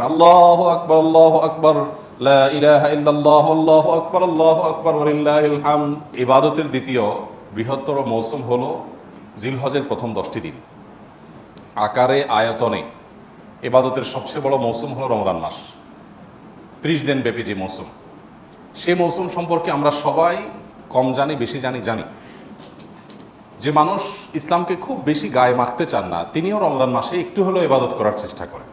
আল্লাহু আকবার আল্লাহু আকবার লা ইলাহা ইল্লাল্লাহু আল্লাহু আকবার ওয়ালিল্লাহিল হামদ। ইবাদতের দ্বিতীয় বৃহত্তর মৌসুম হলো জিলহজের প্রথম 10টি দিন। আকারে আয়তনে ইবাদতের সবচেয়ে বড় মৌসুম হলো রমজান মাস, 30 দিন ব্যাপী যে মৌসুম। সেই মৌসুম সম্পর্কে আমরা সবাই কম জানি বেশি জানি। যে মানুষ ইসলামকে খুব বেশি গায়ে মাখতে চান না, তিনিও রমজান মাসে একটু হলেও ইবাদত করার চেষ্টা করেন।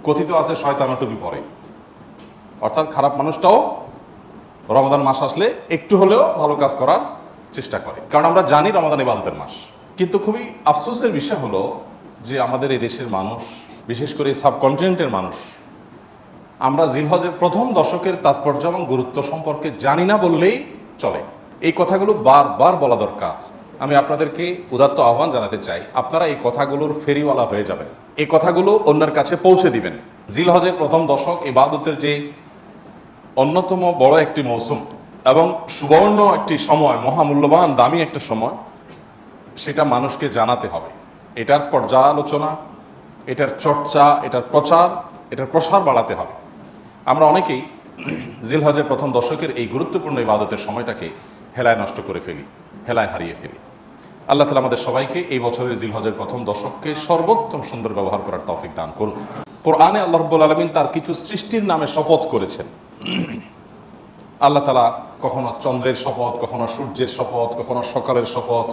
কথিত আছে শয়তানও টুপি পরে, অর্থাৎ খারাপ মানুষটাও রমজান মাস আসলে একটু হলেও ভালো কাজ করার চেষ্টা করে, কারণ আমরা জানি রমজান ইবাদতের মাস। কিন্তু খুবই আফসোসের বিষয় হলো যে আমাদের এই দেশের মানুষ, বিশেষ করে সাবকন্টিনেন্টের মানুষ, আমরা জিলহজের প্রথম দশকের তাৎপর্য এবং গুরুত্ব সম্পর্কে জানি না বললেই চলে। এই কথাগুলো বারবার বলা দরকার। আমি আপনাদেরকে উদাত্ত আহ্বান জানাতে চাই, আপনারা এই কথাগুলোর ফেরিওয়ালা হয়ে যাবেন, এই কথাগুলো অন্যের কাছে পৌঁছে দিবেন। জিলহজের প্রথম দশক ইবাদতের যে অন্যতম বড় একটি মৌসুম এবং সুবর্ণ একটি সময়, মহামূল্যবান দামি একটা সময়, সেটা মানুষকে জানাতে হবে। এটার পর্যালোচনা, এটার চর্চা, এটার প্রচার, এটার প্রসার বাড়াতে হবে। আমরা অনেকেই জিলহজের প্রথম দশকের এই গুরুত্বপূর্ণ ইবাদতের সময়টাকে হেলায় নষ্ট করে ফেলি, হেলায় হারিয়ে ফেলি। আল্লাহ তাআলা আমাদের সবাইকে এই বছরের জিলহজের প্রথম দশককে সর্বোত্তম সুন্দর ব্যবহার করার তৌফিক দান করুন। কোরআনে আল্লাহ রাব্বুল আলামিন তার কিছু সৃষ্টির নামে শপথ করেছেন। আল্লাহ তাআলা কখনো চন্দ্রের শপথ, কখনো সূর্যের শপথ, কখনো সকালের শপথ,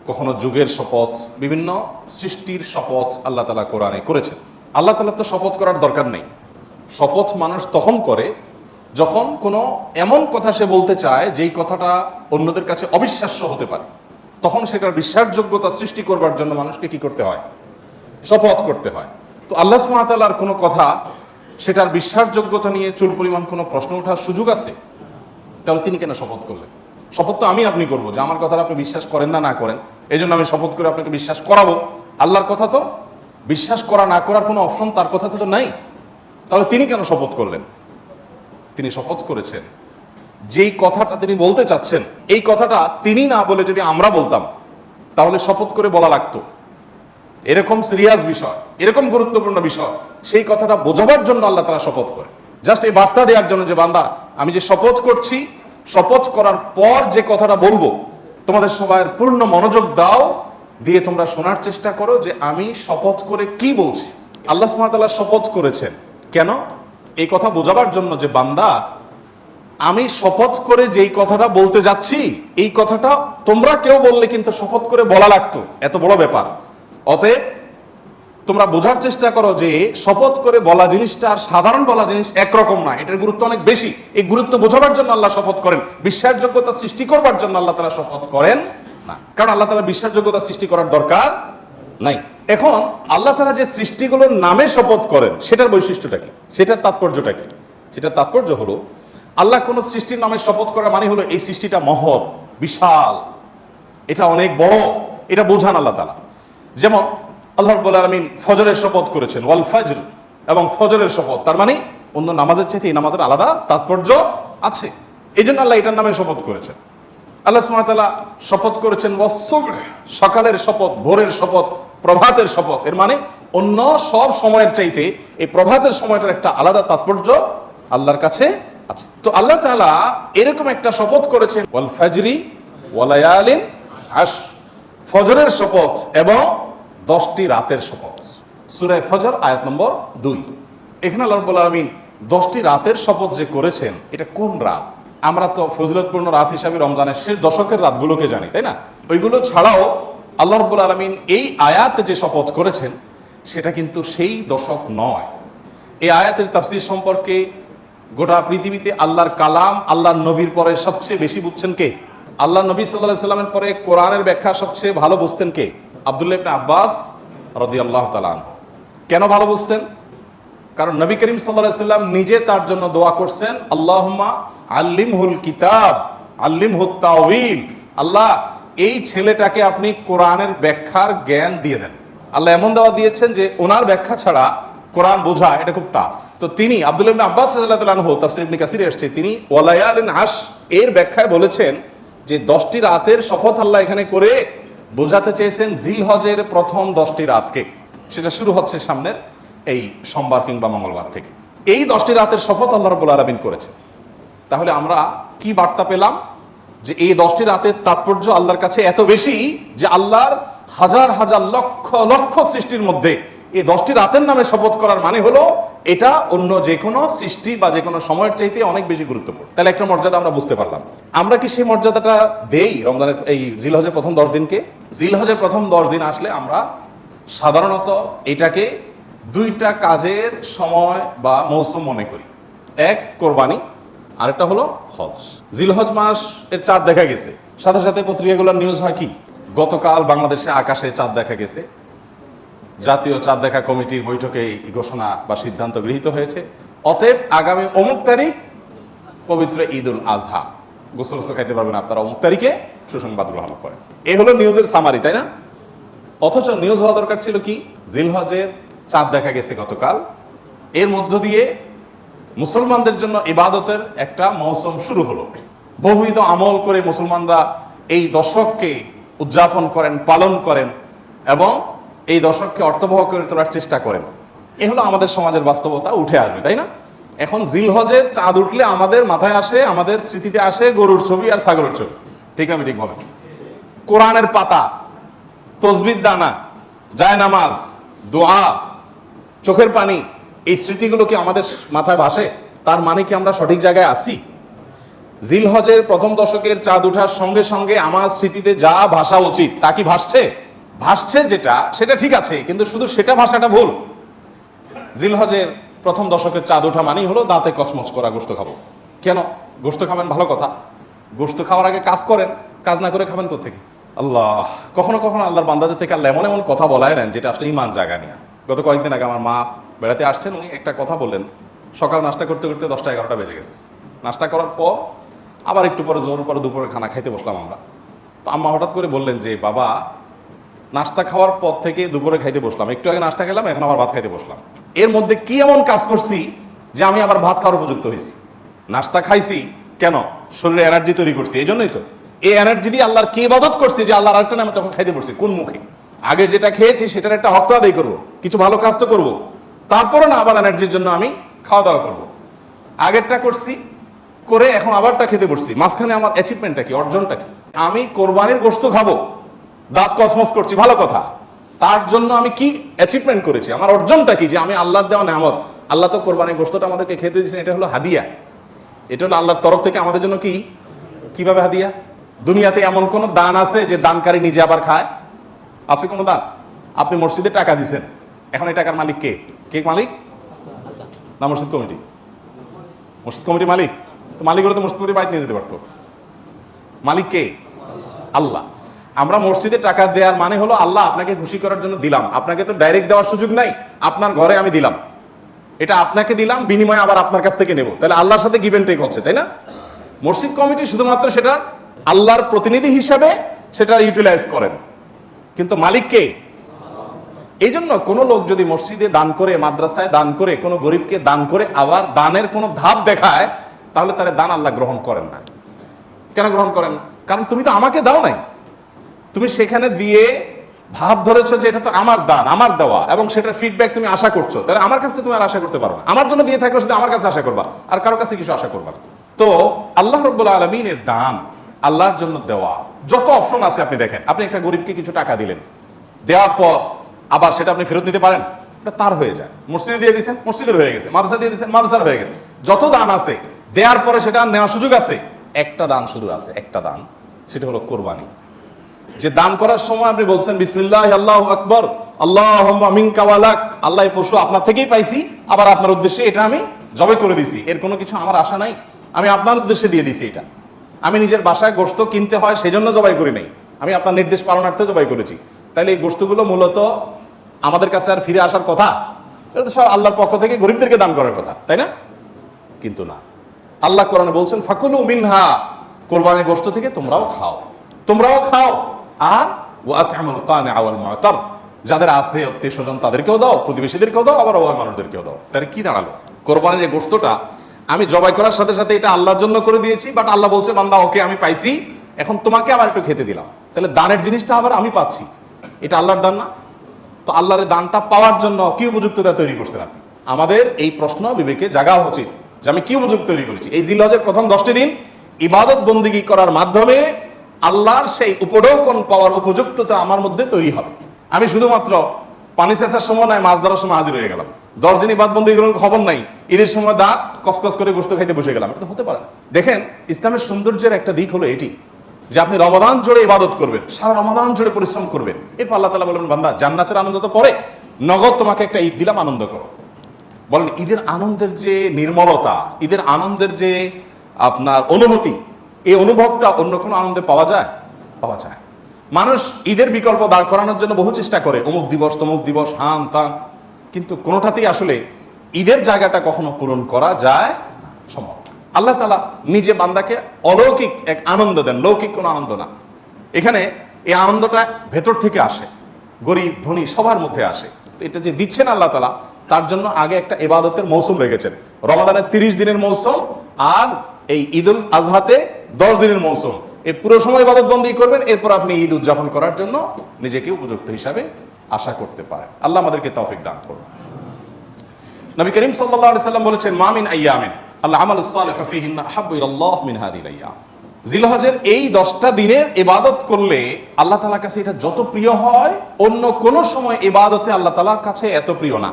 কখনো যুগের শপথ, বিভিন্ন সৃষ্টির শপথ আল্লাহ তাআলা কোরআনে করেছেন। আল্লাহ তাআলা তো শপথ করার দরকার নেই। শপথ মানুষ তখন করে যখন কোনো এমন কথা সে বলতে চায় যেই কথাটা অন্যদের কাছে অবিশ্বাস্য হতে পারে, তখন সেটার বিশ্বাসযোগ্যতা সৃষ্টি করবার জন্য মানুষকে কি করতে হয়? শপথ করতে হয়। তো আল্লাহ সুবহানাহু ওয়া তাআলার কোনো কথা, সেটার বিশ্বাসযোগ্যতা নিয়ে চুল পরিমাণ কোনো প্রশ্ন ওঠার সুযোগ আছে? তাহলে তিনি কেন শপথ করলেন? শপথ তো আপনি করবো যে আমার কথাটা আপনি বিশ্বাস করেন না করেন, এই জন্য আমি শপথ করে আপনাকে বিশ্বাস করাবো। আল্লাহর কথা তো বিশ্বাস করা না করার কোনো অপশন তার কথাতে তো নাই। তাহলে তিনি কেন শপথ করলেন? তিনি শপথ করেছেন যেই কথাটা তিনি বলতে চাচ্ছেন, এই কথাটা তিনি না বলে যদি আমরা বলতাম তাহলে শপথ করে বলা লাগতো। এরকম সিরিয়াস বিষয়, এরকম গুরুত্বপূর্ণ বিষয়, সেই কথাটা বোঝাবার জন্য আল্লাহ তাআলা শপথ করে, জাস্ট এই বার্তা দেওয়ার জন্য যে বান্দা আমি যে শপথ করছি, শপথ করার পর যে কথাটা বলবো তোমাদের সবার পূর্ণ মনোযোগ দাও, দিয়ে তোমরা শোনার চেষ্টা করো যে আমি শপথ করে কি বলছি। আল্লাহ সুবহানাহু ওয়া তাআলা শপথ করেছেন কেন? এই কথা বোঝাবার জন্য যে বান্দা আমি শপথ করে যেই কথাটা বলতে যাচ্ছি, এই কথাটা তোমরা কেউ বললে কিন্তু শপথ করে বলা লাগতো, এত বড় ব্যাপার। অতএব তোমরা বোঝার চেষ্টা করো যে শপথ করে বলা জিনিসটা আর সাধারণ বলা জিনিস একরকম না, এটার গুরুত্ব অনেক বেশি। এই গুরুত্ব বোঝাবার জন্য আল্লাহ শপথ করেন, বিশ্বাসযোগ্যতা সৃষ্টি করবার জন্য আল্লাহ তাআলা শপথ করেন না, কারণ আল্লাহ তাআলা বিশ্বাসযোগ্যতা সৃষ্টি করার দরকার নাই। এখন আল্লাহ তাআলা যে সৃষ্টিগুলোর নামে শপথ করেন, সেটার বৈশিষ্ট্যটা কি, সেটার তাৎপর্যটা কি? সেটার তাৎপর্য হলো আল্লাহ কোন সৃষ্টির নামে শপথ করা মানে হলো এই সৃষ্টিটা মহৎ, বিশাল, এটা অনেক বড়, এটা বোঝান আল্লাহ তাআলা। যেমন আল্লাহ রাব্বুল আলামিন ফজরের শপথ করেছেন, ওয়াল ফজর, এবং ফজরের শপথ, তার মানে অন্য নামাজের চাইতে এই নামাজের আলাদা তাৎপর্য আছে, এই জন্য আল্লাহ এটার নামে শপথ করেছেন। আল্লাহ সুবহানাহু ওয়া তাআলা শপথ করেছেন ওয়াস-সুবহ, সকালের শপথ, ভোরের শপথ, প্রভাতের শপথ, এর মানে অন্য সব সময়ের চাইতে এই প্রভাতের সময়টার একটা আলাদা তাৎপর্য আল্লাহর কাছে আছে। তো আল্লাহ তাআলা এরকম একটা শপথ করেছেন, ওয়াল ফাজরি ওয়া লায়ালিন আশর, ফজরের শপথ এবং 10টি রাতের শপথ। সূরা ফজর আয়াত নম্বর 2। এখানে আল্লাহ রাব্বুল আলামিন 10টি রাতের শপথ যে করেছেন, এটা কোন রাত? আমরা তো ফজিলতপূর্ণ রাত হিসাবে রমজানের শেষ দশকের রাতগুলোকে জানি, তাই না? ওইগুলো ছাড়াও আল্লাহ রাব্বুল আলামিন এই আয়াতে যে শপথ করেছেন, সেটা কিন্তু সেই দশক নয়। এই আয়াতের তাফসীর সম্পর্কে গোটা পৃথিবীতে আল্লাহর কালাম, আল্লাহর নবীর পরে সবচেয়ে বেশি বুঝছেন কে? আল্লাহ নবী সাল্লাল্লাহু আলাইহি সাল্লামের পরে কোরআনের ব্যাখ্যা সবচেয়ে ভালো বুঝতেন কে? আব্দুল্লাহ ইবনে আব্বাস রাদিয়াল্লাহু তাআলা আনহু। কেন ভালো বুঝতেন? কারণ নবী করিম সাল্লাল্লাহু আলাইহি সাল্লাম নিজে তার জন্য দোয়া করছেন, আল্লাহুম্মা আল্লিমহুল কিতাব আল্লিমহুত তাওয়িল, আল্লাহ এই ছেলেটাকে আপনি কোরআনের ব্যাখ্যার জ্ঞান দিয়ে দেন। আল্লাহ এমন দেওয়া দিয়েছেন যে ওনার ব্যাখ্যা ছাড়া কোরআন বোঝা এটা খুব টাফ। তো তিনি আব্দুল্লাহ ইবনে আব্বাস রাদিয়াল্লাহু তাআলা আনহু, তাফসীর ইবনে কাসিরে আসছে, তিনি ওয়ালায়ালিন আশর এর ব্যাখ্যায় বলেছেন যে 10টি রাতের শপথ আল্লাহ এখানে করে বোঝাতে চেয়েছেন জিলহজের প্রথম 10টি রাতকে। সেটা শুরু হচ্ছে সামনের এই সোমবার কিংবা মঙ্গলবার থেকে। এই 10টি রাতের শপথ আল্লাহ রাব্বুল আলামিন করেছেন। তাহলে আমরা কি বার্তা পেলাম? যে এই 10টি রাতের তাৎপর্য আল্লাহর কাছে এত বেশি যে আল্লাহর হাজার হাজার লক্ষ লক্ষ সৃষ্টির মধ্যে এই 10টি রাতের নামে শপথ করার মানে হলো এটা অন্য যে কোনো সৃষ্টি বা যে কোনো সময়ের চাইতে অনেক বেশি গুরুত্বপূর্ণ। তাহলে একটা মর্যাদা আমরা বুঝতে পারলাম। আমরা কি সেই মর্যাদাটা দেই রমজানের এই জিলহজের প্রথম 10 দিনকে? জিলহজের প্রথম 10 দিন আসলে আমরা সাধারণত এটাকে দুইটা কাজের সময় বা মৌসুম মনে করি। এক, কোরবানি, আরেকটা হলো হজ। জিলহজ মাস এর চাঁদ দেখা গেছে, সাথে সাথে পত্রিকাগুলোর নিউজ হয় কি, গতকাল বাংলাদেশে আকাশে চাঁদ দেখা গেছে, জাতীয় চাঁদ দেখা কমিটির বৈঠকে এই ঘোষণা বা সিদ্ধান্ত গৃহীত হয়েছে, অতএব আগামী অমুক তারিখ পবিত্র ঈদুল আজহা, গোসল খাইতে পারবেন আপনারা অমুক তারিখে, সুসংবাদ গ্রহণ করেন। এই হলো নিউজের সামারি, তাই না? অথচ নিউজ হওয়া দরকার ছিল কি, জিলহজের চাঁদ দেখা গেছে গতকাল, এর মধ্য দিয়ে মুসলমানদের জন্য ইবাদতের একটা মৌসুম শুরু হলো। বহুবিধ আমল করে মুসলমানরা এই দশককে উদযাপন করেন, পালন করেন এবং এই দশককে অর্থবহ করে তোলার চেষ্টা করেন। এ হলো আমাদের সমাজের বাস্তবতা, উঠে আসবে, তাই না? এখন জিলহজের চাঁদ উঠলে আমাদের মাথায় আসে, আমাদের স্মৃতিতে আসে গরুর ছবি আর ছাগলের ছবি। ঠিক আমি ঠিক হবে? কোরআনের পাতা, তসবির দানা, জায়নামাজ, দোয়া, চোখের পানি, এই স্মৃতিগুলো কি আমাদের মাথায় ভাসে? তার মানে কি আমরা সঠিক জায়গায় আছি? জিলহজের প্রথম দশকের চাঁদ ওঠার সঙ্গে সঙ্গে আমার স্মৃতিতে যা ভাসা উচিত তা কি ভাসছে? ভাসছে যেটা, সেটা ঠিক আছে, কিন্তু শুধু সেটা ভাষাটা ভুল। জিলহজের প্রথম দশকের চাঁদ ওঠা মানেই হলো দাঁতে কচমচ করা গোশত খাবো। কেন গোশত খাবেন? ভালো কথা। গোশত খাওয়ার আগে কাজ করেন, কাজ না করে খাবেন কোত্থেকে? আল্লাহ, কখনো কখনো আল্লাহর বান্দাদের থেকে আল্লাহ এমন এমন কথা বলায় নেন যেটা আসলে ইমান জায়গা নিয়ে। গত কয়েকদিন আগে আমার মা বেড়াতে আসছেন, উনি একটা কথা বললেন। সকাল নাস্তা করতে করতে 10টা-11টা বেজে গেছে। নাস্তা করার পর আবার একটু পরে জোর পরে দুপুরে খানা খাইতে বসলাম আমরা। তো আম্মা হঠাৎ করে বললেন যে, বাবা, নাস্তা খাওয়ার পর থেকে দুপুরে খাইতে বসলাম, একটু আগে নাস্তা খেলাম, এখন আবার ভাত খাইতে বসলাম, এর মধ্যে কি এমন কাজ করছি যে আমি আবার ভাত খাওয়ার উপযুক্ত হয়েছি? নাস্তা খাইছি কেন? শরীরে এনার্জি তৈরি করছি, এই জন্যই তো। এই এনার্জি দিয়ে আল্লাহর কি ইবাদত করছি যে আল্লাহর আরেকটা নামে তখন খাইতে বসছি? কোন মুখে? আগে যেটা খেয়েছি সেটার একটা হক আদায় করবো, কিছু ভালো কাজ তো করবো, তারপরে না আবার এনার্জির জন্য আমি খাওয়া দাওয়া করবো। আগেরটা করছি করে এখন আবারটা খেতে বসছি, মাঝখানে আমার অ্যাচিভমেন্টটা কি, অর্জনটা কি? আমি কোরবানির গোশত খাবো, দাঁত কসমস করছি, ভালো কথা, তার জন্য আমি কি অ্যাচিভমেন্ট করেছি? আমার অর্জনটা কি? যে আমি আল্লাহর দেওয়া নেয়ামত, আল্লাহ তো কোরবানির গোশতটা আমাদেরকে খেতে দিয়েছেন, এটা হলো হাদিয়া, এটা হলো আল্লাহর তরফ থেকে আমাদের জন্য কি, কিভাবে হাদিয়া? দুনিয়াতে এমন কোন দান আছে যে দানকারী নিজে আবার খায়? আছে কোনো দান? আপনি মসজিদে টাকা দিচ্ছেন, এখন এই টাকার মালিক কে? কে মালিক? না মসজিদ কমিটি? মসজিদ কমিটি মালিক? তো মালিক হলে তো মসজিদ কমিটি বাইরে নিয়ে যেতে পারতো। মালিক কে? আল্লাহ। আমরা মসজিদে টাকা দেওয়ার মানে হলো আল্লাহ আপনাকে খুশি করার জন্য দিলাম, আপনাকে তো ডাইরেক্ট দেওয়ার সুযোগ নাই, আপনার ঘরে আমি দিলাম, এটা আপনাকে দিলাম, বিনিময়ে আবার আপনার কাছ থেকে নেব, তাহলে আল্লাহর সাথে গিভ এন্ড টেক হচ্ছে, তাই না? মসজিদ কমিটি শুধুমাত্র সেটা আল্লাহর প্রতিনিধি হিসাবে সেটা ইউটিলাইজ করেন, কিন্তু মালিক কে? এই জন্য কোনো লোক যদি মসজিদে দান করে, মাদ্রাসায় দান করে, কোনো গরিবকে দান করে, আবার দানের কোনো ধাপ দেখায়, তাহলে তার দান আল্লাহ গ্রহণ করেন না। কেন গ্রহণ করেন না? কারণ তুমি তো আমাকে দাও নাই, তুমি সেখানে দিয়ে ভাব ধরেছো যে এটা তো আমার দান, আমার দেওয়া, এবং সেটার ফিডব্যাক তুমি আশা করছো, তাহলে আমার কাছে তুমি আর আশা করতে পারো না। আমার জন্য দিয়ে থাকলে শুধু আমার কাছে আশা করবা, আর কারো কাছে কিছু আশা করবা না। তো আল্লাহ রাব্বুল আলামিনের দান, আল্লাহর জন্য দেওয়া, যত অপশন আছে আপনি দেখেন। আপনি একটা গরিবকে কিছু টাকা দিলেন, দেওয়ার পর আবার সেটা আপনি ফেরত নিতে পারেন, এটা তার হয়ে যায়। মসজিদে দিয়ে দিয়েছেন, মসজিদের হয়ে গেছে, মাদ্রাসা দিয়ে দিয়েছেন, মাদ্রাসার হয়ে গেছে। যত দান আছে দেওয়ার পরে সেটা নেওয়ার সুযোগ আছে, একটা দান শুধু আছে, একটা দান, সেটা হলো কোরবানি। যে দান করার সময় আপনি বলছেন বিসমিল্লাহ আল্লাহু আকবার, আল্লাহুম্মা মিনকা ওয়ালাক, আল্লাহ এই পশু আপনার থেকেই পাইছি, আবার আপনার উদ্দেশ্যে এটা আমি জবাই করে দিছি, এর কোনো কিছু আমার আশা নাই, আমি আপনার উদ্দেশ্যে দিয়ে দিছি। এটা আমি নিজের বাসায় গোশত কিনতে হয় সেজন্য জবাই করি নাই, আমি আপনার নির্দেশ পালনার্থে জবাই করেছি। তাইলে এই গোশতগুলো মূলত আমাদের কাছে আর ফিরে আসার কথা? এটা তো সব আল্লাহর পক্ষ থেকে গরিবদেরকে দান করার কথা, তাই না? কিন্তু না, আল্লাহ কোরআনে বলছেন ফাকুলু মিনহা, কোরবানির গোশত থেকে তোমরাও খাও, তোমরাও খাও, আর ওয়াতআমুল কানিআ ওয়াল মু'তার, যাদের আছে আত্মীয় স্বজন তাদেরকেও দাও, প্রতিবেশীদেরকেও দাও, আবার অভাবী মানুষদেরকেও দাও। তাহলে কি দাঁড়ালো? কোরবানির এই গোশতটা আমি জবাই করার সাথে সাথে এটা আল্লাহর জন্য করে দিয়েছি, বাট আল্লাহ বলছে বান্দা ওকে আমি পাইছি, এখন তোমাকে আবার একটু খেতে দিলাম, তাহলে দানের জিনিসটা আবার আমি পাচ্ছি, এটা আল্লাহর দান না? তো আল্লাহর দানটা পাওয়ার জন্য কি উপযুক্ততা তৈরি করছেন আপনি? আমাদের এই প্রশ্ন বিবেকে জাগা উচিত যে আমি কি উপযুক্ত তৈরি করেছি। এই জিলহজের প্রথম 10টি দিন ইবাদত বন্দিগি করার মাধ্যমে আল্লাহর সেই উপঢৌকন পাওয়ার উপযুক্ততা আমার মধ্যে তৈরি হবে। আমি শুধুমাত্র পানি সেচার সময় নয়, মাছ ধরার সময় হাজির হয়ে গেলাম, 10 দিন ইবাদত বন্দিগি করার খবর নাই, ঈদের সময় দাঁত কসকস করে গোশত খাইতে বসে গেলাম, এটা তো হতে পারে না। দেখেন, ইসলামের সৌন্দর্যের একটা দিক হলো এটি যে আপনি রমাদান জুড়ে ইবাদত করবেন, সারা রমাদান জুড়ে পরিশ্রম করবেন, এরপর আল্লাহ তাআলা বলবেন বান্দা জান্নাতের আনন্দ তো পরে, নগদ তোমাকে একটা ঈদ দিলাম, আনন্দ করো। বলেন ঈদের আনন্দের যে নির্মলতা, ঈদের আনন্দের যে আপনার অনুভূতি, এই অনুভবটা অন্য কোনো আনন্দে পাওয়া যায়? পাওয়া যায়। মানুষ ঈদের বিকল্প দাঁড় করানোর জন্য বহু চেষ্টা করে, অমুক দিবস তমুক দিবস, হান তান, কিন্তু কোনোটাতেই আসলে ঈদের জায়গাটা কখনো পূরণ করা যায় সম্ভব। আল্লাহ তাআলা নিজে বান্দাকে অলৌকিক এক আনন্দ দেন, লৌকিক কোনো আনন্দ না। এখানে এই আনন্দটা ভেতর থেকে আসে, গরিব ধনী সবার মধ্যে আসে। তো এটা যে দিচ্ছেন আল্লাহ তাআলা, তার জন্য আগে একটা ইবাদতের মৌসুম রেখেছেন। রমাদানের 30 দিনের মৌসুম আর এই ঈদুল আজহাতে 10 দিনের মৌসুম, এই পুরো সময় ইবাদত বন্দী করবেন, এরপর আপনি ঈদ উদযাপন করার জন্য নিজেকে উপযুক্ত হিসাবে আশা করতে পারেন। আল্লাহ আমাদেরকে তৌফিক দান করুন। নবী করিম সাল্লাল্লাহু আলাইহি সাল্লাম বলেছেন মা মিন আইয়ামিন আল্লাহ আমালুস সালিহু ফীহিন্না আহাব্বু ইলাল্লাহ মিন হাযিহিল আইয়াম। জিলহজের এই 10টা দিনের ইবাদত করলে আল্লাহ তাআলার কাছে এটা যত প্রিয় হয়, অন্য কোন সময় ইবাদতে আল্লাহ তাআলার কাছে এত প্রিয় না।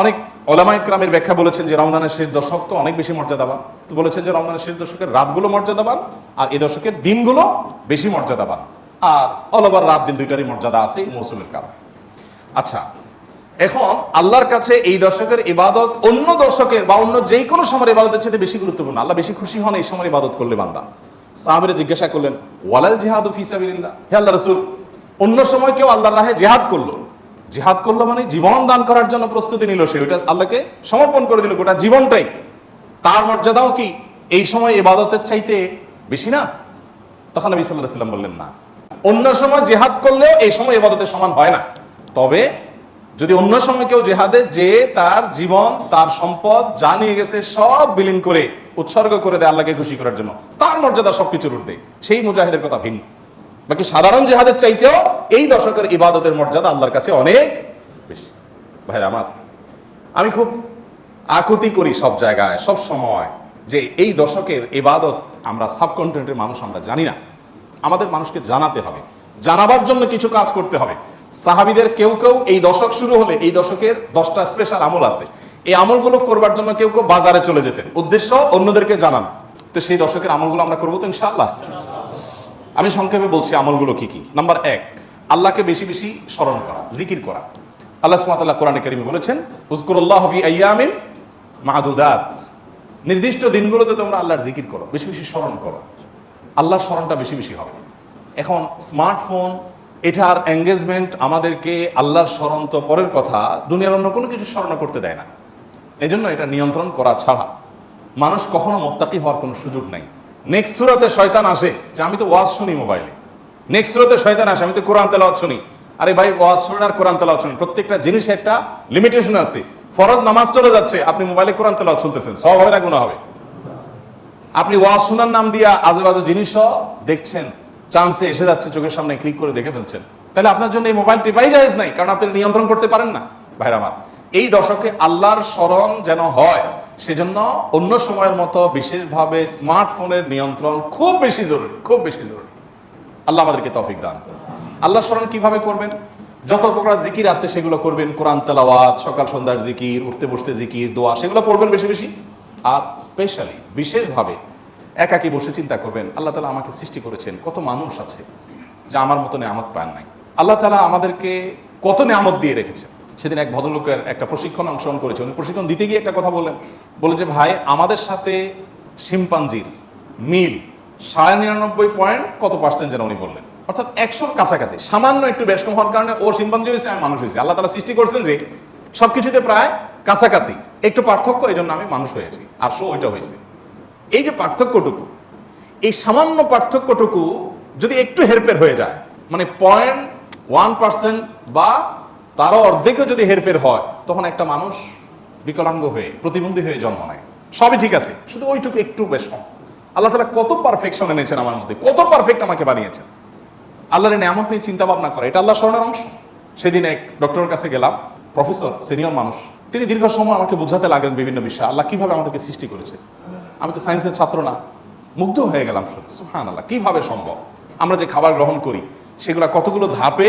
অনেক উলামায়ে কেরামের ব্যাখ্যা বলেছেন যে রমজানের শেষ দশক তো অনেক বেশি মর্যাদাবান, তো বলেছেন যে রমজানের শেষ দশকের রাতগুলো মর্যাদাবান আর এই দশকের দিনগুলো বেশি মর্যাদাবান, আর অল ওভার রাত দিন দুইটারই মর্যাদা আছে এই মৌসুমের কারণে। আচ্ছা, এখন আল্লাহর কাছে এই দশকের ইবাদত অন্য দশকের বা অন্য যে কোনো সময়ের ইবাদতের চেয়ে বেশি গুরুত্বপূর্ণ। আল্লাহ বেশি খুশি হন এই সময় ইবাদত করলে বান্দা। সাহাবীরা জিজ্ঞাসা করলেন ওয়ালাল জিহাদু ফি সাবিলিল্লাহ, হে আল্লাহ রাসূল, অন্য সময় কেউ আল্লাহর রাহে জিহাদ করলো, জিহাদ করলো মানে জীবন দান করার জন্য প্রস্তুতি নিল, সে ওইটা আল্লাহকে সমর্পণ করে দিল গোটা জীবনটাই, তার মর্যাদাও কি এই সময় ইবাদতের চাইতে বেশি না? তখন নবী সাল্লাল্লাহু আলাইহি ওয়াসাল্লাম বললেন না, অন্য সময় জিহাদ করলেও এই সময় ইবাদতের সমান হয় না। তবে যদি অন্য সময় কেউ জিহাদে যে তার জীবন তার সম্পদ যা নিয়ে গেছে সব বিলীন করে উৎসর্গ করে দেয় আল্লাহকে খুশি করার জন্য, তার মর্যাদা সবকিছুর ঊর্ধ্বে, সেই মুজাহিদের কথা ভিন্ন। বাকি সাধারণ জিহাদের চাইতেও এই দশকের ইবাদতের মর্যাদা আল্লাহর কাছে অনেক বেশি। ভাইরা আমার, আমি খুব আকুতি করি সব জায়গায় সব সময় যে এই দশকের ইবাদত আমরা সাবকন্টিনেন্টের মানুষ আমরা জানি না। আমাদের মানুষকে জানাতে হবে, জানাবার জন্য কিছু কাজ করতে হবে। সাহাবীদের কেউ কেউ এই দশক শুরু হলে এই দশকের 10টা স্পেশাল আমল আছে, এই আমলগুলো করবার জন্য কেউ কেউ বাজারে চলে যেতেন, উদ্দেশ্য অন্যদেরকে জানান। তো সেই দশকের আমলগুলো আমরা করবো তো ইনশাআল্লাহ। আমি সংক্ষেপে বলছি আমলগুলো কি কি। নাম্বার 1, আল্লাহকে বেশি বেশি স্মরণ করা, জিকির করা। আল্লাহ সুবহানাহু ওয়া তাআলা কোরআনে কারীমে বলেছেন উযকুরুল্লাহ ফি আইয়ামিন মা'দুদাত, নির্দিষ্ট দিনগুলোতে তোমরা আল্লাহর জিকির করো, বেশি বেশি স্মরণ করো, আল্লাহর স্মরণটা বেশি বেশি হবে। এখন স্মার্টফোন এটার এঙ্গেজমেন্ট আমাদেরকে আল্লাহর স্মরণ তো পরের কথা, দুনিয়ার অন্য কোনো কিছু স্মরণ করতে দেয় না। এই জন্য এটা নিয়ন্ত্রণ করা ছাড়া মানুষ কখনো মুত্তাকি হওয়ার কোনো সুযোগ নাই। নেক্সট সূরাতে শয়তান আসে যে আমি তো ওয়াজ শুনি মোবাইলে, নেক্সট সূরাতে শয়তান আসে আমি তো কোরআন তেলাওয়াত শুনি। আরে ভাই, ওয়াজ শুনেন আর কোরআন তেলাওয়াত শুনেন, প্রত্যেকটা জিনিসের একটা লিমিটেশন আছে। ফরজ নামাজ চলে যাচ্ছে, আপনি মোবাইলে কোরআন তেলাওয়াত শুনতেছেন, সওয়াব হবে না গুনাহ হবে? আপনি ওয়াজ শোনার নাম দিয়া আজেবাজে জিনিসও দেখছেন, চান্সে এসে যাচ্ছে চোখের সামনে, ক্লিক করে দেখে ফেলছেন, তাহলে আপনার জন্য এই মোবাইল টিপাই জায়েজ নাই, কারণ আপনি নিয়ন্ত্রণ করতে পারেন না। ভাইরা আমার, এই দশকে আল্লাহর স্মরণ যেন হয় সেজন্য অন্য সময়ের মতো বিশেষভাবে স্মার্টফোনের নিয়ন্ত্রণ খুব বেশি জরুরি, খুব বেশি জরুরি। আল্লাহ আমাদেরকে তৌফিক দান করুন। আল্লাহ স্মরণ কিভাবে করবেন? যত প্রকার জিকির আছে সেগুলো করবেন, কোরআন তেলাওয়াত, সকাল সন্ধ্যার জিকির, উঠতে বসতে জিকির, দোয়া, সেগুলো পড়বেন বেশি বেশি। আর স্পেশালি বিশেষভাবে একাকী বসে চিন্তা করবেন আল্লাহ তাআলা আমাকে সৃষ্টি করেছেন, কত মানুষ আছে যা আমার মতো নেয়ামত পান নাই, আল্লাহ তাআলা আমাদেরকে কত নেয়ামত দিয়ে রেখেছেন। সেদিন এক ভদ্রলোকের একটা প্রশিক্ষণ অংশগ্রহণ করেছে, উনি প্রশিক্ষণ দিতে গিয়ে একটা কথা বলে যে ভাই, আমাদের সাথে শিম্পাঞ্জির মিল 99.9 কত পার্সেন্ট যেন উনি বললেন, অর্থাৎ 100-র কাছাকাছি, সামান্য একটু বেশ কম হওয়ার কারণে ও শিম্পাঞ্জি হয়েছে, আমি মানুষ হয়েছি। আল্লাহ তাআলা সৃষ্টি করছেন যে সবকিছুতে প্রায় কাছাকাছি, একটু পার্থক্য, এই জন্য আমি মানুষ হয়েছি আর সো ওইটা হয়েছে। এই যে পার্থক্যটুকু, এই সামান্য পার্থক্যটুকু যদি একটু হেরফের হয়ে যায়, মানে 0.1% বা তারও অর্ধেকও যদি হেরফের হয়, তখন একটা মানুষ বিকলাঙ্গ হয়ে প্রতিবন্ধী হয়ে জন্ম নেয়। সবই ঠিক আছে, শুধু ওইটুকু একটু বেশ কম। আল্লাহ তাআলা কত পারফেকশন এনেছেন আমার মধ্যে, কত পারফেক্ট আমাকে বানিয়েছেন। আল্লাহর নেয়ামত নিয়ে চিন্তা ভাবনা করে, এটা আল্লাহ স্মরণের অংশ। সেদিন এক ডক্টরের কাছে গেলাম, প্রফেসর, সিনিয়র মানুষ। তিনি দীর্ঘ সময় আমাকে বোঝাতে লাগলেন বিভিন্ন বিষয়, আল্লাহ কিভাবে আমাদেরকে সৃষ্টি করেছে। আমি তো সায়েন্সের ছাত্র না, মুগ্ধ হয়ে গেলাম শুনে, সুবহানাল্লাহ, কিভাবে সম্ভব। আমরা যে খাবার গ্রহণ করি সেগুলো কতগুলো ধাপে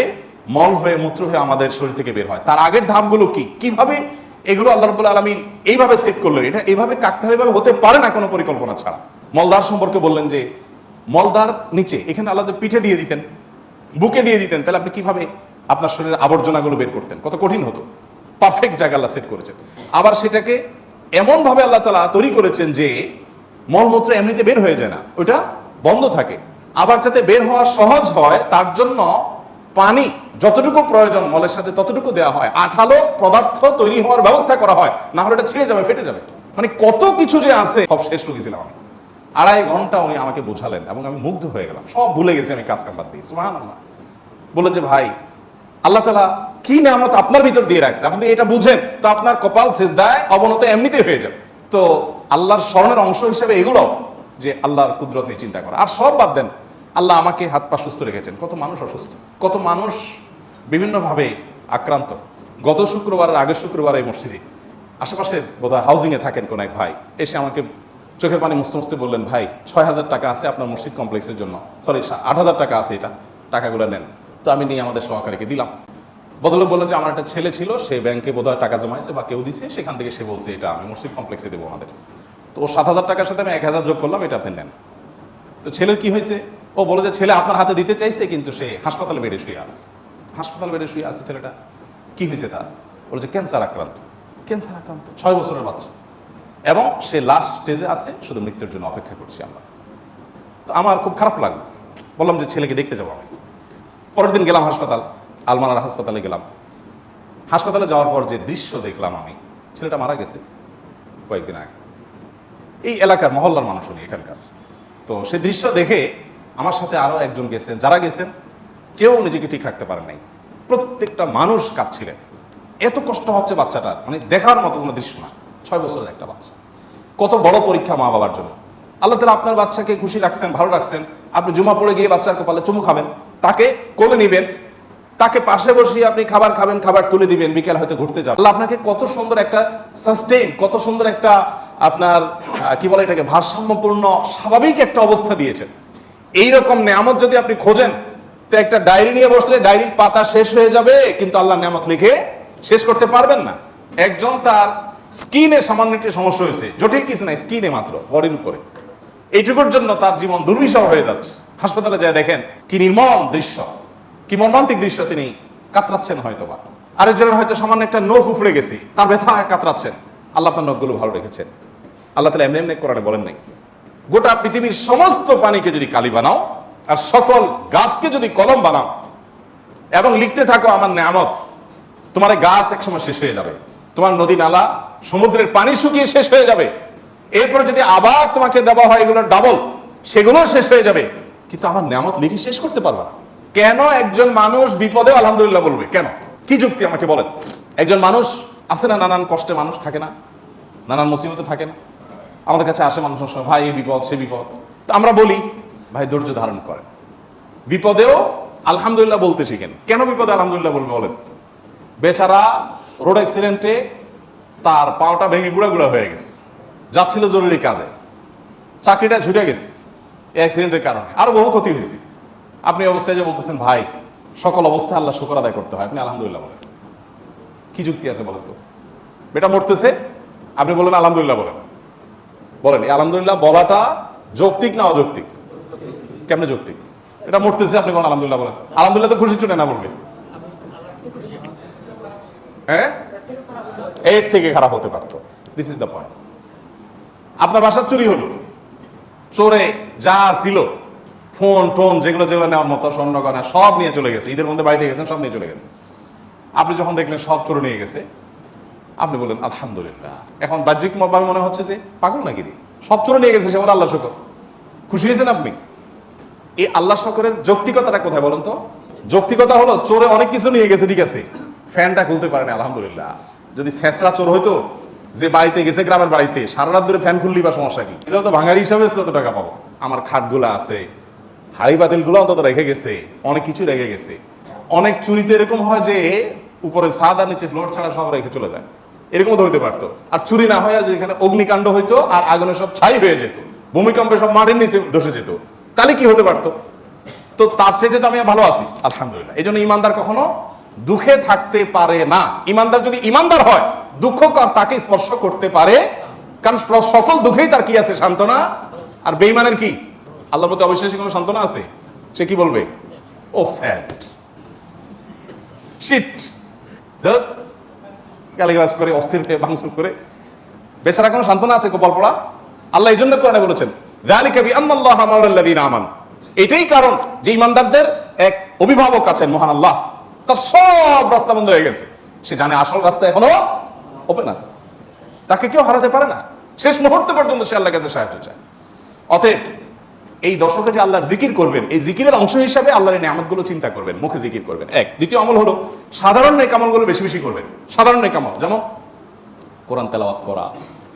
মল হয়ে মূত্র হয়ে আমাদের শরীর থেকে বের হয়, তার আগের ধাপগুলো কি, কিভাবে এগুলো আল্লাহ রাব্বুল আলামিন এইভাবে সেট করলেন। এটা এইভাবে কাকতালীয়ভাবে হতে পারে না কোনো পরিকল্পনা ছাড়া। মলদার সম্পর্কে বললেন যে মলদার নিচে, এখানে আল্লাহ পিঠে দিয়ে দিতেন, বুকে দিয়ে দিতেন, তাহলে আপনি কিভাবে আপনার শরীরের আবর্জনাগুলো বের করতেন, কত কঠিন হতো। পারফেক্ট জায়গা আল্লাহ সেট করেছেন। আবার সেটাকে এমনভাবে আল্লাহ তাআলা তৈরি করেছেন যে মলমূত্র এমনিতে বের হয়ে যায় না, ওটা বন্ধ থাকে। আবার যাতে বের হওয়া সহজ হয় তার জন্য পানি যতটুকু প্রয়োজন মলের সাথে ততটুকু দেওয়া হয়, আঠালো পদার্থ তৈরি হওয়ার ব্যবস্থা করা হয়, না হলে এটা ছিঁড়ে যাবে, ফেটে যাবে। মানে কত কিছু যে আছে, সব শেষ হয়ে গেছিলাম আমি। 2.5 ঘন্টা উনি আমাকে বোঝালেন এবং আমি মুগ্ধ হয়ে গেলাম, সব ভুলে গেছি আমি কাজ কাম বাদ দিয়ে। সুবহানাল্লাহ। বললেন যে ভাই, আল্লাহ তাআলা কি নিয়ামত আপনার ভিতর দিয়ে রাখছে, আপনি এটা বুঝেন তো আপনার কপাল সিজদায় অবনত এমনিতেই হয়ে যাবে। তো আল্লাহর স্মরণের অংশ হিসেবে এগুলো, যে আল্লাহর কুদরত নিয়ে চিন্তা করা। আর সব বাদ দেন, আল্লাহ আমাকে হাত পা সুস্থ রেখেছেন। কত মানুষ অসুস্থ, কত মানুষ বিভিন্নভাবে আক্রান্ত। গত শুক্রবার, আগের শুক্রবার এই মসজিদে আশেপাশে বোধহয় হাউজিংয়ে থাকেন কোন এক ভাই এসে আমাকে চোখের পানি মুছতে মুছতে বললেন, ভাই 6,000 টাকা আছে আপনার মসজিদ কমপ্লেক্সের জন্য, সরি 8,000 টাকা আছে, এটা টাকাগুলো নেন। তো আমি নিয়ে আমাদের সহকারীকে দিলাম। বদলোক বললেন যে আমার একটা ছেলে ছিল, সে ব্যাংকে বোধহয় টাকা জমাইছে বা কেউ দিছে, সেখান থেকে সে বলছে এটা আমি মসজিদ কমপ্লেক্সে দেবো আমাদের। তো ও 7,000 টাকার সাথে আমি 1,000 যোগ করলাম, এটা আপনি নেন। তো ছেলের কি হয়েছে, ও বলে যে ছেলে আপনার হাতে দিতে চাইছে কিন্তু সে হাসপাতালে বেডে শুয়ে আছে। হাসপাতাল বেডে শুয়ে আছে ছেলেটা, কি হয়েছে তার, বলছে ক্যান্সার আক্রান্ত। ক্যান্সার আক্রান্ত, 6 বছরের বাচ্চা, এবং সে লাস্ট স্টেজে আছে, শুধু মৃত্যুর জন্য অপেক্ষা করছি আমরা। তো আমার খুব খারাপ লাগলো, বললাম যে ছেলেকে দেখতে যাবো আমি। পরের দিন গেলাম হাসপাতাল, আলমারার হাসপাতালে গেলাম। হাসপাতালে যাওয়ার পর যে দৃশ্য দেখলাম আমি, ছেলেটা মারা গেছে কয়েকদিন আগে। এই এলাকার মহল্লার মানুষ উনি এখানকার। তো সেই দৃশ্য দেখে আমার সাথে আরও একজন গেছেন, যারা গেছেন কেউ নিজেকে ঠিক রাখতে পারেন নাই। প্রত্যেকটা মানুষ কাঁদছিলেন, এত কষ্ট হচ্ছে বাচ্চাটার, মানে দেখার মতো কোনো দৃশ্য না। 6 বছরের একটা বাচ্চা, কত বড় পরীক্ষা মা বাবার জন্য। আল্লাহ তাআলা আপনার বাচ্চাকে খুশি রাখছেন, ভালো রাখছেন, আপনি জুমা পড়ে গিয়ে বাচ্চার কপালে চুমু খাবেন, তাকে কোলে নেবেন, তাকে পাশে বসিয়ে আপনি খাবার খাবেন, খাবার তুলে দিবেন, বিকেল হয়তো ঘুরতে যাবেন। আল্লাহ আপনাকে কত সুন্দর একটা সাস্টেইন, কত সুন্দর একটা আপনার কি বলে এটাকে, ভারসাম্যপূর্ণ স্বাভাবিক একটা অবস্থা দিয়েছেন। এইরকম নেয়ামত যদি আপনি খোঁজেন, তো একটা ডায়েরি নিয়ে বসলে ডায়েরির পাতা শেষ হয়ে যাবে, কিন্তু আল্লাহ নেয়ামত লিখে শেষ করতে পারবেন না। একজন তার স্কিনে সামান্য একটি সমস্যা হয়েছে, জটিল কিছু নাই, স্কিনে মাত্র, বডির উপরে, এইটুকুর জন্য তার জীবন দুর্বিষহ হয়ে যাচ্ছে। হাসপাতালে যায় দেখেন কি নির্মম দৃশ্য, কি মর্মান্তিক দৃশ্য, তিনি কাতরাচ্ছেন হয়তোবা। আরেকজনের হয়তো সামান্য একটা নখ উফড়ে গেছে, তার ব্যথা কাতরাচ্ছেন। আল্লাহ আপনার নখগুলো ভালো রেখেছেন। আল্লাহ তাআলা এমনি এমনি কোরআনে বলেন নাই, গোটা পৃথিবীর সমস্ত পানিকে যদি কালি বানাও আর সকল গাছকে যদি কলম বানাও এবং লিখতে থাকো আমার নেয়ামত, তোমার গাছ একসময় শেষ হয়ে যাবে, তোমার নদী নালা সমুদ্রের পানি শুকিয়ে শেষ হয়ে যাবে, এরপরে যদি আবার তোমাকে দেওয়া হয় এগুলো ডাবল, সেগুলো শেষ হয়ে যাবে, কিন্তু আমার নেয়ামত লিখে শেষ করতে পারবে না। কেন একজন মানুষ বিপদে আলহামদুলিল্লাহ বলবে, কেন, কি যুক্তি আমাকে বলেন? একজন মানুষ আছে না, নানান কষ্টে মানুষ থাকে না, নানান মুসিবতে থাকে না, আমাদের কাছে আসে মানুষের সময়, ভাই এই বিপদ সে বিপদ, তো আমরা বলি ভাই ধৈর্য ধারণ করেন, বিপদেও আলহামদুলিল্লাহ বলতে শিখেন। কেন বিপদে আলহামদুলিল্লাহ বলবে বলেন? বেচারা রোড অ্যাক্সিডেন্টে তার পাওটা ভেঙে গুঁড়া গুঁড়া হয়ে গেছে, যাচ্ছিল জরুরি কাজে, চাকরিটা ছুটে গেছে এই অ্যাক্সিডেন্টের কারণে, আরো বহু ক্ষতি হয়েছে। আপনি অবস্থায় যে বলতেছেন ভাই সকল অবস্থায় আল্লাহ শুকর আদায় করতে হয়, আপনি আলহামদুলিল্লাহ বলেন, কি যুক্তি আছে বলেন তো? বেটা মরতেছে, আপনি বলেন আলহামদুলিল্লাহ বলেন, বলেন এই আলহামদুলিল্লাহ বলাটা যৌক্তিক না অযৌক্তিক? কেমনে যৌক্তিক? এটা মরতেছে, আপনি বলেন আলহামদুলিল্লাহ বলেন, আলহামদুলিল্লাহ তো খুশি চুনে না বলবে, হ্যাঁ, এর থেকে খারাপ হতে পারতো। This is the point. আপনার বাসার চুরি হলো, চোরে যা ছিল ফোন টোন যেগুলো যেগুলো নেওয়ার মতো স্বর্ণ গয়না সব নিয়ে চলে গেছে, ঈদের মধ্যে বাড়িতে গেছেন সব নিয়ে চলে গেছে। আপনি যখন দেখলেন সব চোরে নিয়ে গেছে, আপনি বললেন আলহামদুলিল্লাহ। এখন বাহ্যিক ভাবে মনে হচ্ছে যে পাগল নাকি রে, সব চোরে নিয়ে গেছে, সে বলে আল্লাহ শুকর। খুশি হয়েছেন আপনি? এই আল্লাহ শুকরের যৌক্তিকতাটা কোথায় বলেন তো? যৌক্তিকতা হলো চোরে অনেক কিছু নিয়ে গেছে, ঠিক আছে, ফ্যানটা খুলতে পারেনি আলহামদুলিল্লাহ। যদি ছেঁচড়া চোর হইতো যে বাড়িতে গেছে গ্রামের বাড়িতে, সারা রাত ধরে ফ্যান খুললি বা সমস্যা কি? এটা তো ভাঙারি হিসাবে তত টাকা পাবো। আমার খাটগুলো আছে, হাড়ি বাতিল গুলো অন্তত রেখে গেছে, অনেক কিছু রেখে গেছে, অনেক চুরিতে এরকম হয় যে উপরে ছাদ আর নিচে ফ্লোর ছাড়া সব রেখে চলে যায়, এরকমও তো হইতে পারতো। আর চুরি না হয় যে এখানে অগ্নিকাণ্ড হইতো আর আগুনে সব ছাই হয়ে যেত, ভূমিকম্পে সব মাটির নিচে ধসে যেত, তাহলে কি হতে পারতো? তো তার চাইতে তো আমি ভালো আছি আলহামদুলিল্লাহ। এই জন্য ইমানদার কখনো দুঃখে থাকতে পারে না। ইমানদার যদি ইমানদার হয়, দুঃখ তাকে স্পর্শ করতে পারে, কারণ সকল দুঃখেই তার কি আছে? সান্ত্বনা। আর বেঈমানের কি? আল্লাহর প্রতি অবিশ্বাসী কোনো সান্ত্বনা আছে? সে কি বলবে? ও স্যাড, শিট, দত, গালিগালাজ করে, অস্থির হয়ে ভাঙচুর করে বেচারা কোনো সান্ত্বনা আছে? কপাল পড়া। আল্লাহ এই জন্য কোরআনে বলেছেন যালিকা বিআন্নাল্লাহা মাওলাল্লাযীনা আমানু, এটাই কারণ যে ইমানদারদের এক অভিভাবক আছেন মহান আল্লাহ, তার সব রাস্তা বন্ধ হয়ে গেছে, সে জানে আসল রাস্তা এখনো ওপেন আছে, তাকে কেউ হারাতে পারে না, শেষ মুহূর্ত পর্যন্ত সে আল্লাহর কাছে সাহায্য চায়। অতএব এই দশকে যে আল্লাহর জিকির করবেন, এই জিকিরের অংশ হিসাবে আল্লাহর নিয়ামতগুলো চিন্তা করবেন, মুখে জিকির করবেন। এক। দ্বিতীয় আমল হলো সাধারণ নেক আমলগুলো বেশি বেশি করবেন। সাধারণ নেক আমল যেমন কোরআন তেলাওয়াত করা,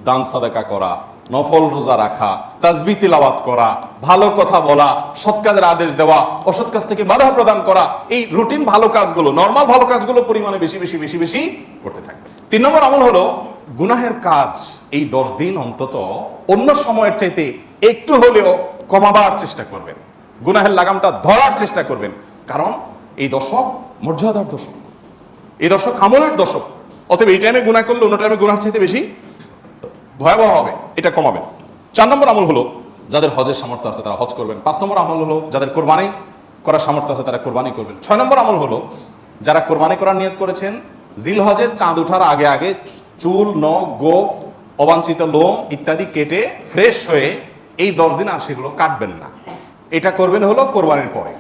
দান সাদাকা করা, নফল রোজা রাখা, তাসবিহ তিলাওয়াত করা, ভালো কথা বলা, সৎ কাজের আদেশ দেওয়া, অসৎ কাজ থেকে বাধা প্রদান করা, এই রুটিন ভালো কাজগুলো, নরমাল ভালো কাজগুলো পরিমাণে বেশি বেশি বেশি বেশি করতে থাকবে। 3 নম্বর আমল হলো গুনাহের কাজ এই 10 দিন অন্তত অন্য সময়ের চাইতে একটু হলেও কমাবার চেষ্টা করবেন, গুনাহের লাগামটা ধরার চেষ্টা করবেন, কারণ এই দশক মর্যাদার দশক, এই দশক আমলের দশক। অতএব এই টাইমে গুনাহ করলে অন্য টাইমে গুনাহের চাইতে বেশি ভয়াবহ হবে, এটা কমাবেন। 4 নম্বর আমল হলো যাদের হজের সামর্থ্য আছে তারা হজ করবেন। 5 নম্বর আমল হলো যাদের কোরবানি করার সামর্থ্য আছে তারা কোরবানি করবেন। 6 নম্বর আমল হলো যারা কোরবানি করার নিয়ত করেছেন জিলহজের চাঁদ ওঠার আগে আগে চুল, নখ, গোঁফ, অবাঞ্ছিত লোম ইত্যাদি কেটে ফ্রেশ হয়ে এই 10 দিন আর সেগুলো কাটবেন না, এটা করবেন হলো কোরবানির পরে।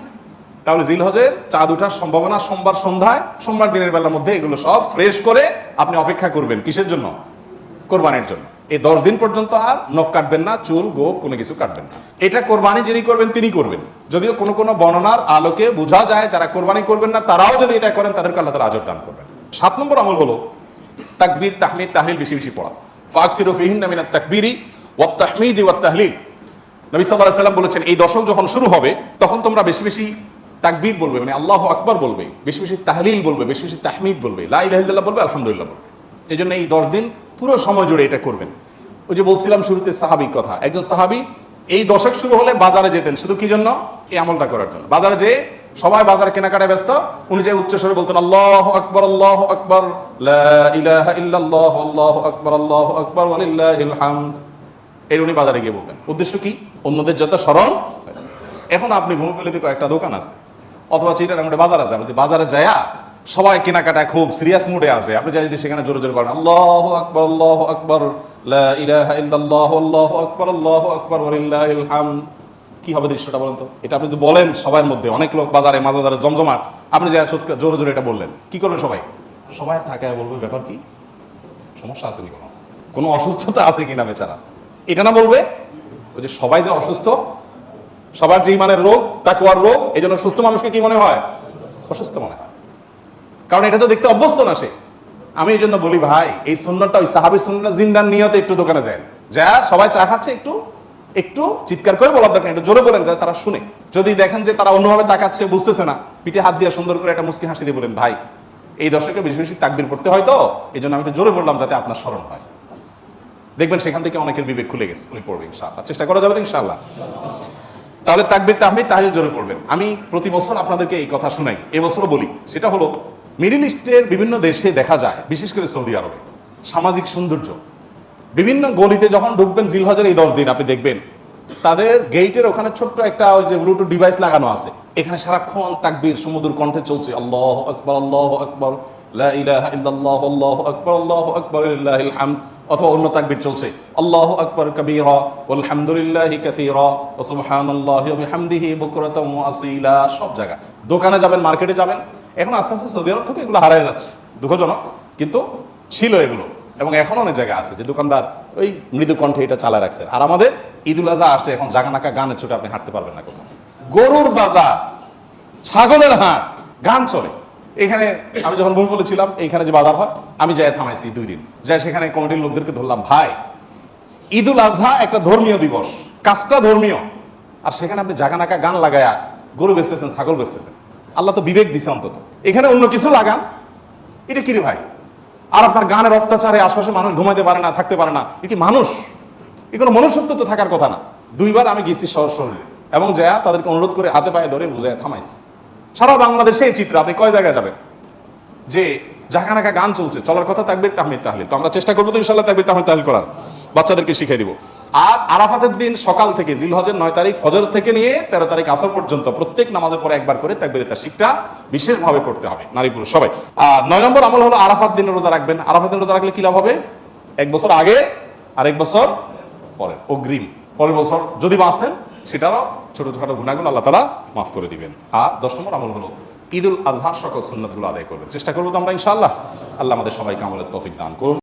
তাহলে জিলহজের চাঁদ ওঠার সম্ভাবনা সোমবার সন্ধ্যায়, সোমবার দিনের বেলার মধ্যে এগুলো সব ফ্রেশ করে আপনি অপেক্ষা করবেন কিসের জন্য? কোরবানির জন্য। এই 10 দিন পর্যন্ত আর নখ কাটবেন না, চুল, গোঁফ কোনো কিছু কাটবেন না। এটা কোরবানি যিনি করবেন তিনি করবেন, যদিও কোনো কোনো বর্ণনার আলোকে বোঝা যায় যারা কোরবানি করবেন না তারাও যদি এটা করেন তাদেরকে আল্লাহ তাআলা আজর দান করবেন। 7 নম্বর আমল হলো তাকবীর, তাহমিদ, তাহলিল বেশি বেশি পড়া। ফাকসিরু ফিহিন্না মিনাত তাকবীরি ওয়াত তাহমিদি ওয়াত তাহলিল। নবী সাল্লাল্লাহু আলাইহি ওয়াসাল্লাম বলেছেন এই দশক যখন শুরু হবে তখন তোমরা বেশি বেশি তাকবীর বলবে, মানে আল্লাহু আকবার বলবে, বেশি বেশি তাহলিল বলবে, বেশি বেশি তাহমিদ বলবে, লা ইলাহা ইল্লাল্লাহ বলবে, আলহামদুলিল্লাহ বলবে। এই জন্য এই 10 দিন পুরো সময় জুড়ে এটা করবেন। ওই যে বলছিলাম শুরুতে সাহাবীর কথা, একজন সাহাবী এই দশক শুরু হলে বাজারে যেতেন, শুধু কি জন্য? এই আমলটা করার জন্য। বাজারে যেয়ে সবাই বাজারে কেনাকাটায় ব্যস্ত, উনি যে উচ্চ স্বরে বলতেন আল্লাহু আকবার, আল্লাহু আকবার, লা ইলাহা ইল্লাল্লাহ, আল্লাহু আকবার, আল্লাহু আকবার, ওয়া লিল্লাহিল হামদ। এই উনি বাজারে গিয়ে বলতেন। উদ্দেশ্য কি? অন্যদের যত স্মরণ। এখন আপনি ভূমিপল্লিতে কয়েকটা দোকান আছে অথবা চিটাগাংয়ে বাজার আছে, আপনি বাজারে যায়া সবাই কেনাকাটায় খুব সিরিয়াস মুডে আছে, আপনি যাই যদি সেখানে জোরে জোরে করেন আল্লাহু আকবার, আল্লাহু আকবার, লা ইলাহা ইল্লাল্লাহ, আল্লাহু আকবার, আল্লাহু আকবার, ওয়া লিল্লাহিল হামদ, কি হবে দৃশ্যটা বলেন তো? এটা আপনি যদি বলেন সবার মধ্যে, অনেক লোক বাজারে, মাঝ বাজারে জমজমাট, আপনি যাই জোরে জোরে এটা বললেন, কি করবে সবাই? সবাই তাকায় বলবে ব্যাপার কি, সমস্যা আছে কি, কোনো অসুস্থতা আছে কিনা বেচারা, এটা না বলবে ওই যে সবাই যে অসুস্থ, সবার যে ইমানের রোগ, তাকওয়ার রোগ, এই জন্য সুস্থ মানুষকে কি মনে হয়? অসুস্থ মনে হয়, কারণ এটা তো দেখতে অভ্যস্ত না সে। আমি এই জন্য বলি ভাই, এই সুন্নাতটা ওই সাহাবীর সুন্নাত জিন্দার নিয়তে একটু দোকানে যায়, যা সবাই চা খাচ্ছে একটু একটু চিৎকার করে বলার দরকার, একটু জোরে বলেন যাতে তারা শুনে। যদি দেখেন যে তারা অন্যভাবে তাকাচ্ছে, বুঝতেছে না, পিঠে হাত দিয়ে সুন্দর করে একটা মুচকি হাসি দিয়ে বলেন ভাই এই দশকে বেশি বেশি তাকবীর পড়তে হয়, তো এই জন্য আমি একটু জোরে বললাম যাতে আপনার স্মরণ হয়। দেখবেন সেখান থেকে অনেকের বিবেক খুলে গেছে, উনি পড়বে ইনশাআল্লাহ, চেষ্টা করা যাবে তো ইনশাআল্লাহ। তাহলে তাকবীর, তাহমিদ, তাহলিল জোরে পড়বেন। আমি প্রতি বছর আপনাদেরকে এই কথা শুনাই, এবছরও বলি, সেটা হলো মিডল ইস্টের বিভিন্ন দেশে দেখা যায়, বিশেষ করে সৌদি আরবে, সামাজিক সৌন্দর্য। বিভিন্ন গলিতে যখন ঢুকবেন জিলহজের এই 10 দিন আপনি দেখবেন তাদের গেটের ওখানে ছোট্ট একটা ওই যে ব্লুটুথ ডিভাইস লাগানো আছে, এখানে সারাক্ষণ তাকবীর সুমধুর কণ্ঠে চলছে, আল্লাহু আকবার, আল্লাহু আকবার, লা ইলাহা ইল্লাল্লাহ, আল্লাহু আকবার, আল্লাহু আকবার, লিল্লাহিল হামদ, অথবা অন্য তাকবীর চলছে আল্লাহু আকবার কাবীরা ওয়াল হামদুলিল্লাহি কাসীরা ওয়া সুবহানাল্লাহি ওয়া বিহামদিহি বুকরাতাম ওয়া আসীলা। সব জায়গা, দোকানে যাবেন, মার্কেটে যাবেন, এখন আস্তে আস্তে সৌদি আরব থেকে এগুলো হারিয়ে যাচ্ছে, দুঃখজনক, কিন্তু ছিল এগুলো, এবং এখন অনেক জায়গা আছে যে দোকানদার ওই মৃদু কণ্ঠে এটা চালায় রাখছে। আর আমাদের ঈদুল আজহা আসছে, এখন জাগানাকা গানের ছোটে আপনি হাঁটতে পারবেন না কোথাও, গরুর বাজার, ছাগলের হাট, গান চলে। এখানে আমি যখন ভূমিপল্লী ছিলাম, এইখানে যে বাজার হয়, আমি যাই থামাইছি 2 দিন, যাই সেখানে কমিটির লোকদেরকে ধরলাম, ভাই ঈদুল আজহা একটা ধর্মীয় দিবস, কাজটা ধর্মীয়, আর সেখানে আপনি জাগানাকা গান লাগায়া গরু বেচতেছেন, ছাগল বেচতেছেন, আল্লাহ তো বিবেক দিছে অন্তত, এখানে অন্য কিছু লাগান, এটা কি রে ভাই? আর আপনার গানের অত্যাচারে আশপাশে মানুষ ঘুমাইতে পারে না, থাকতে পারে না, এ কি মানুষ? এ কোনো মনুষ্যত্ব তো থাকার কথা না। 2 বার আমি গেছি শহরে এবং যা তাদেরকে অনুরোধ করে হাতে পায়ে ধরে বুঝায় থামাইছি। সারা বাংলাদেশে এই চিত্র, আপনি কয় জায়গায় যাবেন যে জাকানাকা গান চলছে, চলার কথা তাকবীর তাহমিদ তাহলিল। তো আমরা চেষ্টা করবো তো ইনশাআল্লাহ তাকবীর তাহমিদ তাহলিল করার, বাচ্চাদেরকে শিখিয়ে দিব। আর আরাফাতের দিন সকাল থেকে, জিলহজের 9 তারিখ ফজর থেকে নিয়ে 13 তারিখ আসর পর্যন্ত প্রত্যেক নামাজের পরে একবার করে তাকবীরে তাশরিকটা বিশেষভাবে পড়তে হবে, নারী পুরুষ সবাই। আর 9 নম্বর আমল হলো আরাফাত দিনে রোজা রাখবেন। আরাফাত দিনে রোজা রাখলে কি লাভ হবে? 1 বছর আগে আর 1 বছর পরে, অগ্রিম। পরের বছর যদি বাঁচেন সেটারও ছোটখাটো গুনাহগুলো আল্লাহ তাআলা মাফ করে দিবেন। আর 10 নম্বর আমল হলো ঈদুল আজহার সকল সুন্নাতগুলো আদায় করবেন। চেষ্টা করবো তো আমরা ইনশাআল্লাহ। আল্লাহ আমাদের সবাইকে আমলের তৌফিক দান করুন।